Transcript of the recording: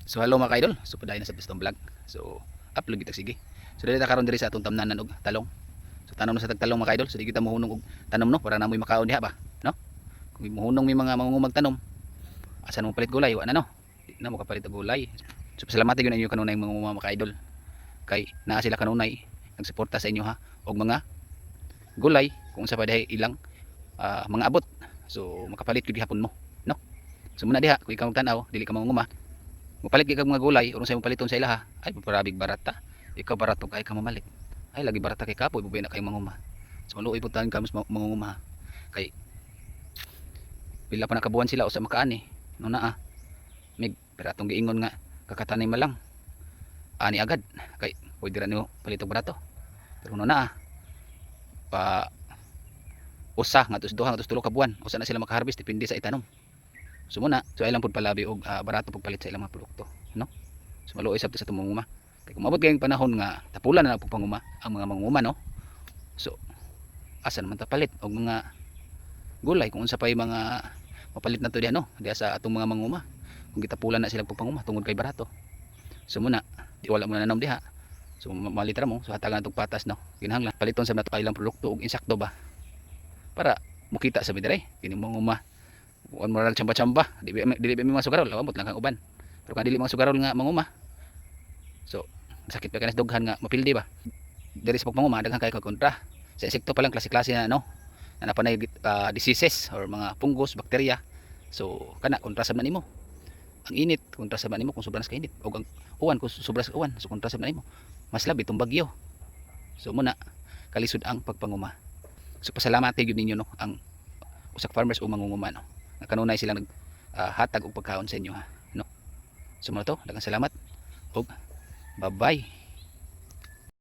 So hello mga kaidol, so paday na sa Pistong Vlog. So upload kita sige. So dili ta karon diri sa atong tamnanan og talong. So tanom na sa tagtalong mga kaidol, so di kita mohunong og tanom no para namoy makaon diha ba, no? Kung mohunong mi mga mangungumag tanom, asa mo palit gulay wa na no. Di na mo kapalit og gulay. So pasalamatan gyud inyo kanunay mga kaidol. Kay naa sila kanunay nagsuporta sa inyo ha og mga gulay kung sa pa diha ilang mga abot. So makapalit gyud gihapon mo, no? So muna diha kung ikaw magtan-aw, dili ka mangunguma. Mupalit kay kag mga gulay urong sa paliton sa ilaha ay parabig barata. Ikaw barato kay ka mamalit. Ay lagi barata kay kapoy bubay na kay manguma. So luoy pud tanan kamos manguma. Kay pila pa nakabuan sila usa makaani. No naa. Mig piratong giingon nga kakatanay malang. Ani agad kay pwede ra nimo palit og barato. Pero no naa pa usa nga duha nga tulo ka buwan usa na sila makaharvest depende sa itanom. So muna, so ay lang pud palabi og barato pag palit sa ilang mga produkto, no? So maluoy sabta sa tumunguma. Kay kung mabot kayong panahon nga tapulan na pug panguma ang mga manguma, no? So asa naman ta palit og mga gulay kung unsa pay mga mapalit na to diha, no? Diha sa atong mga manguma. Kung gitapulan na sila pug panguma tungod kay barato. So muna, di wala mo na nanom diha. So malitra mo, so hatagan tog patas, no? Kinahanglan paliton sa nato kay ilang produkto og insakto ba para mukita sa bidire kini manguma. Bukan moral chamba-chamba, dili mga sugarol, lawamot lang kang uban. Pero kan dili mga sugarol nga manguma. So, sakit pa kanas dughan nga mapildi ba. Diri sa pagmanguma daghan kay kontra. Sa insekto pa lang klase-klase na no. Na napanay diseases or mga fungus, bakterya. So, kana kontra sa nimo. Ang init kontra sa nimo kung sobra sa init o ang uwan kung sobra sa uwan, so kontra sa nimo. Mas labi itong bagyo. So muna kalisod ang pagpanguma. So pasalamat gyud ninyo no ang usak farmers o mangunguma no. Kanunay silang hatag og pagkaon sa inyo ha, no? So mo to, daghang salamat og bye bye.